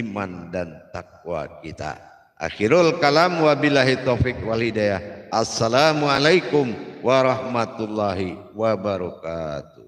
iman dan takwa kita. Akhirul kalam, wabillahi taufik wal hidayah. Assalamualaikum warahmatullahi wabarakatuh.